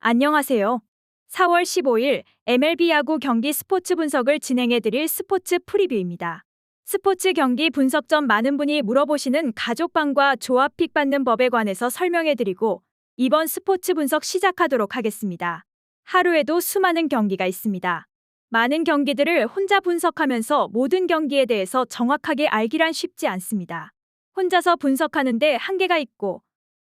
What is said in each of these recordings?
안녕하세요. 4월 15일 MLB 야구 경기 스포츠 분석을 진행해드릴 스포츠 프리뷰입니다. 스포츠 경기 분석 전 많은 분이 물어보시는 가족방과 조합픽 받는 법에 관해서 설명해드리고 이번 스포츠 분석 시작하도록 하겠습니다. 하루에도 수많은 경기가 있습니다. 많은 경기들을 혼자 분석하면서 모든 경기에 대해서 정확하게 알기란 쉽지 않습니다. 혼자서 분석하는데 한계가 있고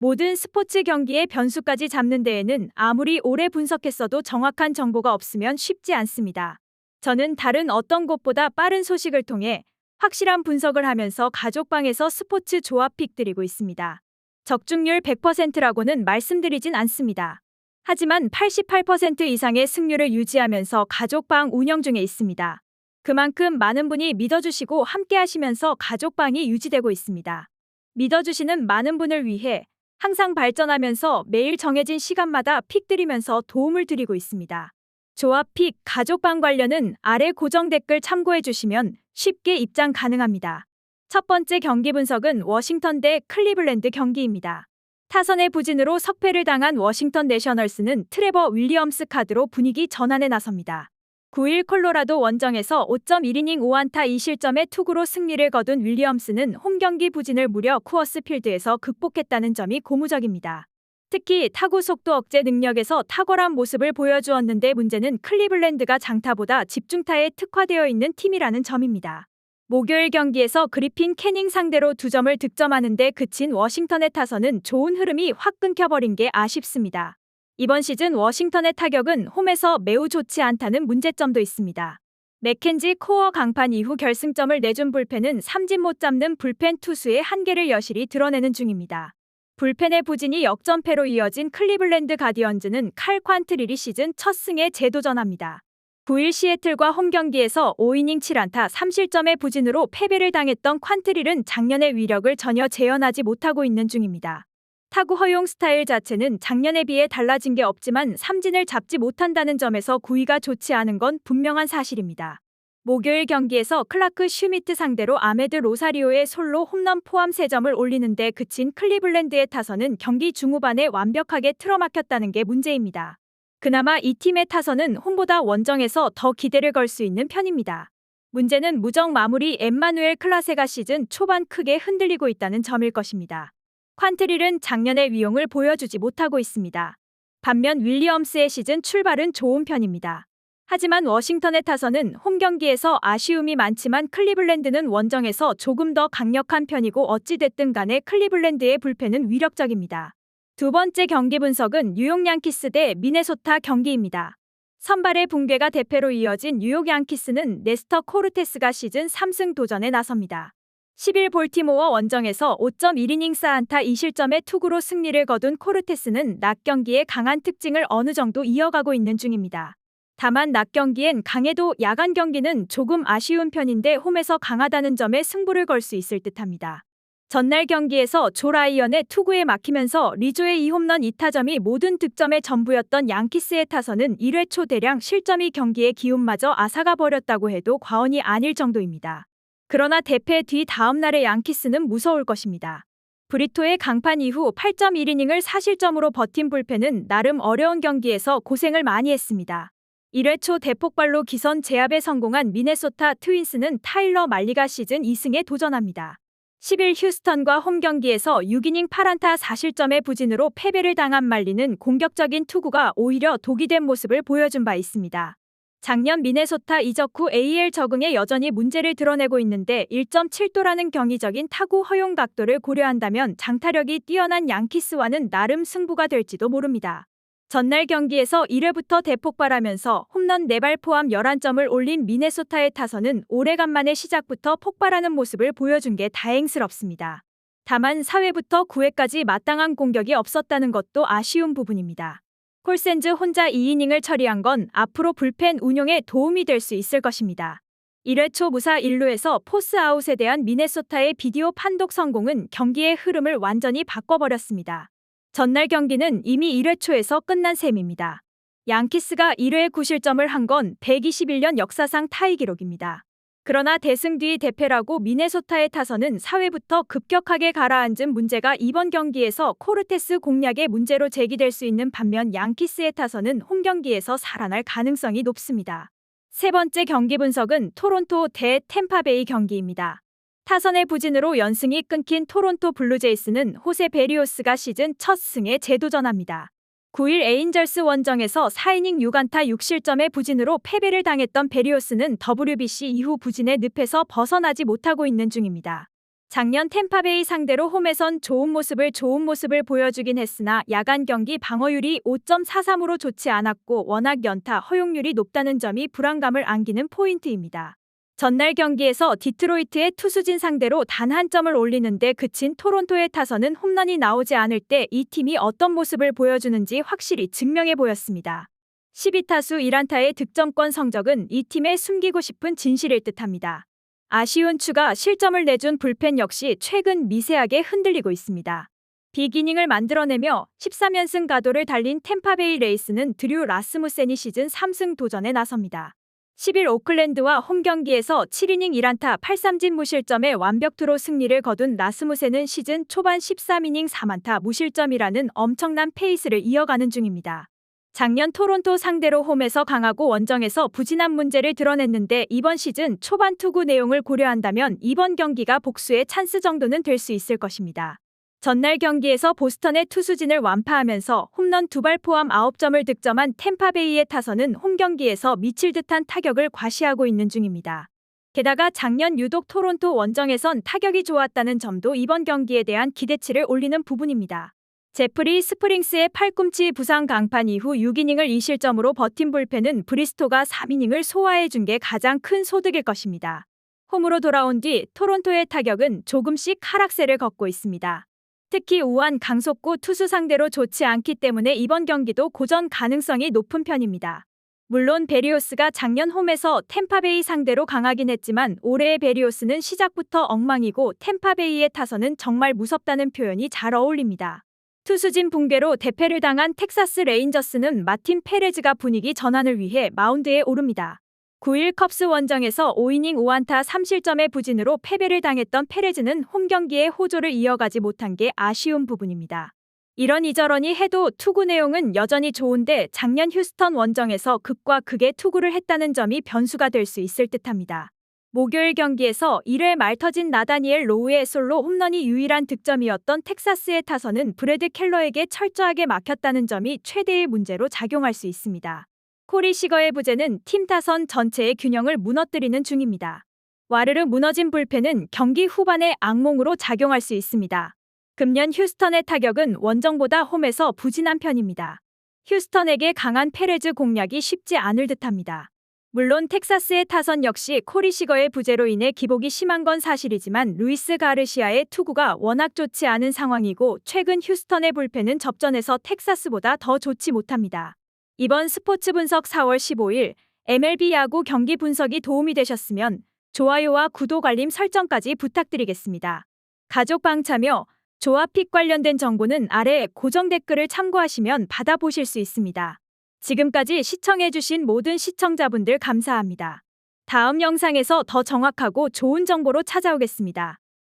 모든 스포츠 경기의 변수까지 잡는 데에는 아무리 오래 분석했어도 정확한 정보가 없으면 쉽지 않습니다. 저는 다른 어떤 곳보다 빠른 소식을 통해 확실한 분석을 하면서 가족방에서 스포츠 조합픽 드리고 있습니다. 적중률 100%라고는 말씀드리진 않습니다. 하지만 88% 이상의 승률을 유지하면서 가족방 운영 중에 있습니다. 그만큼 많은 분이 믿어주시고 함께 하시면서 가족방이 유지되고 있습니다. 믿어주시는 많은 분을 위해 항상 발전하면서 매일 정해진 시간마다 픽 드리면서 도움을 드리고 있습니다. 조합 픽, 가족방 관련은 아래 고정 댓글 참고해 주시면 쉽게 입장 가능합니다. 첫 번째 경기 분석은 워싱턴 대 클리블랜드 경기입니다. 타선의 부진으로 석패를 당한 워싱턴 내셔널스는 트레버 윌리엄스 카드로 분위기 전환에 나섭니다. 9일 콜로라도 원정에서 5.1이닝 5안타 2실점의 투구로 승리를 거둔 윌리엄스는 홈경기 부진을 무려 쿠어스 필드에서 극복했다는 점이 고무적입니다. 특히 타구 속도 억제 능력에서 탁월한 모습을 보여주었는데 문제는 클리블랜드가 장타보다 집중타에 특화되어 있는 팀이라는 점입니다. 목요일 경기에서 그리핀 캐닝 상대로 2점을 득점하는데 그친 워싱턴의 타선은 좋은 흐름이 확 끊겨버린 게 아쉽습니다. 이번 시즌 워싱턴의 타격은 홈에서 매우 좋지 않다는 문제점도 있습니다. 맥켄지 코어 강판 이후 결승점을 내준 불펜은 삼진 못 잡는 불펜 투수의 한계를 여실히 드러내는 중입니다. 불펜의 부진이 역전패로 이어진 클리블랜드 가디언즈는 칼 퀀트릴이 시즌 첫 승에 재도전합니다. 9일 시애틀과 홈경기에서 5이닝 7안타 3실점의 부진으로 패배를 당했던 퀀트릴은 작년의 위력을 전혀 재현하지 못하고 있는 중입니다. 타구 허용 스타일 자체는 작년에 비해 달라진 게 없지만 삼진을 잡지 못한다는 점에서 구위가 좋지 않은 건 분명한 사실입니다. 목요일 경기에서 클라크 슈미트 상대로 아메드 로사리오의 솔로 홈런 포함 3점을 올리는데 그친 클리블랜드의 타선은 경기 중후반에 완벽하게 틀어막혔다는 게 문제입니다. 그나마 이 팀의 타선은 홈보다 원정에서 더 기대를 걸 수 있는 편입니다. 문제는 무정 마무리 엠마누엘 클라세가 시즌 초반 크게 흔들리고 있다는 점일 것입니다. 퀀트릴은 작년의 위용을 보여주지 못하고 있습니다. 반면 윌리엄스의 시즌 출발은 좋은 편입니다. 하지만 워싱턴의 타선은 홈경기에서 아쉬움이 많지만 클리블랜드는 원정에서 조금 더 강력한 편이고 어찌됐든 간에 클리블랜드의 불펜은 위력적입니다. 두 번째 경기 분석은 뉴욕 양키스 대 미네소타 경기입니다. 선발의 붕괴가 대패로 이어진 뉴욕 양키스는 네스터 코르테스가 시즌 3승 도전에 나섭니다. 10일 볼티모어 원정에서 5.1이닝 4안타 2실점의 투구로 승리를 거둔 코르테스는 낮 경기의 강한 특징을 어느 정도 이어가고 있는 중입니다. 다만 낮 경기엔 강해도 야간 경기는 조금 아쉬운 편인데 홈에서 강하다는 점에 승부를 걸 수 있을 듯합니다. 전날 경기에서 조 라이언의 투구에 막히면서 리조의 2홈런 2타점이 모든 득점의 전부였던 양키스의 타선은 1회 초 대량 실점이 경기의 기운마저 앗아가 버렸다고 해도 과언이 아닐 정도입니다. 그러나 대패 뒤 다음 날의 양키스는 무서울 것입니다. 브리토의 강판 이후 8.1이닝을 4실점으로 버틴 불펜은 나름 어려운 경기에서 고생을 많이 했습니다. 1회 초 대폭발로 기선 제압에 성공한 미네소타 트윈스는 타일러 말리가 시즌 2승에 도전합니다. 10일 휴스턴과 홈 경기에서 6이닝 8안타 4실점의 부진으로 패배를 당한 말리는 공격적인 투구가 오히려 독이 된 모습을 보여준 바 있습니다. 작년 미네소타 이적 후 AL 적응에 여전히 문제를 드러내고 있는데 1.7도라는 경이적인 타구 허용 각도를 고려한다면 장타력이 뛰어난 양키스와는 나름 승부가 될지도 모릅니다. 전날 경기에서 1회부터 대폭발하면서 홈런 4발 포함 11점을 올린 미네소타의 타선은 오래간만에 시작부터 폭발하는 모습을 보여준 게 다행스럽습니다. 다만 4회부터 9회까지 마땅한 공격이 없었다는 것도 아쉬운 부분입니다. 콜센즈 혼자 2이닝을 처리한 건 앞으로 불펜 운용에 도움이 될 수 있을 것입니다. 1회 초 무사 1루에서 포스 아웃에 대한 미네소타의 비디오 판독 성공은 경기의 흐름을 완전히 바꿔버렸습니다. 전날 경기는 이미 1회 초에서 끝난 셈입니다. 양키스가 1회에 9실점을 한 건 121년 역사상 타이 기록입니다. 그러나 대승 뒤 대패라고 미네소타의 타선은 4회부터 급격하게 가라앉은 문제가 이번 경기에서 코르테스 공략의 문제로 제기될 수 있는 반면 양키스의 타선은 홈 경기에서 살아날 가능성이 높습니다. 세 번째 경기 분석은 토론토 대 템파베이 경기입니다. 타선의 부진으로 연승이 끊긴 토론토 블루제이스는 호세 베리오스가 시즌 첫 승에 재도전합니다. 9일 에인절스 원정에서 4이닝 6안타 6실점의 부진으로 패배를 당했던 베리오스는 WBC 이후 부진의 늪에서 벗어나지 못하고 있는 중입니다. 작년 템파베이 상대로 홈에선 좋은 모습을 보여주긴 했으나 야간 경기 방어율이 5.43으로 좋지 않았고 워낙 연타 허용률이 높다는 점이 불안감을 안기는 포인트입니다. 전날 경기에서 디트로이트의 투수진 상대로 단 한 점을 올리는데 그친 토론토의 타선은 홈런이 나오지 않을 때 이 팀이 어떤 모습을 보여주는지 확실히 증명해 보였습니다. 12타수 1안타의 득점권 성적은 이 팀의 숨기고 싶은 진실일 듯합니다. 아쉬운 추가 실점을 내준 불펜 역시 최근 미세하게 흔들리고 있습니다. 빅이닝을 만들어내며 13연승 가도를 달린 템파베이 레이스는 드류 라스무센이 시즌 3승 도전에 나섭니다. 10일 오클랜드와 홈 경기에서 7이닝 1안타 8삼진 무실점의 완벽투로 승리를 거둔 라스무센은 시즌 초반 13이닝 4안타 무실점이라는 엄청난 페이스를 이어가는 중입니다. 작년 토론토 상대로 홈에서 강하고 원정에서 부진한 문제를 드러냈는데 이번 시즌 초반 투구 내용을 고려한다면 이번 경기가 복수의 찬스 정도는 될 수 있을 것입니다. 전날 경기에서 보스턴의 투수진을 완파하면서 홈런 2발 포함 9점을 득점한 템파베이의 타선은 홈 경기에서 미칠 듯한 타격을 과시하고 있는 중입니다. 게다가 작년 유독 토론토 원정에선 타격이 좋았다는 점도 이번 경기에 대한 기대치를 올리는 부분입니다. 제프리 스프링스의 팔꿈치 부상 강판 이후 6이닝을 2실점으로 버틴 불펜은 브리스토가 3이닝을 소화해준 게 가장 큰 소득일 것입니다. 홈으로 돌아온 뒤 토론토의 타격은 조금씩 하락세를 걷고 있습니다. 특히 우한 강속구 투수 상대로 좋지 않기 때문에 이번 경기도 고전 가능성이 높은 편입니다. 물론 베리오스가 작년 홈에서 템파베이 상대로 강하긴 했지만 올해의 베리오스는 시작부터 엉망이고 템파베이의 타선은 정말 무섭다는 표현이 잘 어울립니다. 투수진 붕괴로 대패를 당한 텍사스 레인저스는 마틴 페레즈가 분위기 전환을 위해 마운드에 오릅니다. 9일 컵스 원정에서 5이닝 5안타 3실점의 부진으로 패배를 당했던 페레즈는 홈 경기에 호조를 이어가지 못한 게 아쉬운 부분입니다. 이러니 해도 투구 내용은 여전히 좋은데 작년 휴스턴 원정에서 극과 극의 투구를 했다는 점이 변수가 될 수 있을 듯합니다. 목요일 경기에서 1회 말 터진 나다니엘 로우의 솔로 홈런이 유일한 득점이었던 텍사스의 타선은 브래드 켈러에게 철저하게 막혔다는 점이 최대의 문제로 작용할 수 있습니다. 코리 시거의 부재는 팀 타선 전체의 균형을 무너뜨리는 중입니다. 와르르 무너진 불펜은 경기 후반에 악몽으로 작용할 수 있습니다. 금년 휴스턴의 타격은 원정보다 홈에서 부진한 편입니다. 휴스턴에게 강한 페레즈 공략이 쉽지 않을 듯합니다. 물론 텍사스의 타선 역시 코리 시거의 부재로 인해 기복이 심한 건 사실이지만 루이스 가르시아의 투구가 워낙 좋지 않은 상황이고 최근 휴스턴의 불펜은 접전에서 텍사스보다 더 좋지 못합니다. 이번 스포츠 분석 4월 15일 MLB 야구 경기 분석이 도움이 되셨으면 좋아요와 구독 알림 설정까지 부탁드리겠습니다. 가족 방 참여, 조합 픽 관련된 정보는 아래 고정 댓글을 참고하시면 받아보실 수 있습니다. 지금까지 시청해주신 모든 시청자분들 감사합니다. 다음 영상에서 더 정확하고 좋은 정보로 찾아오겠습니다.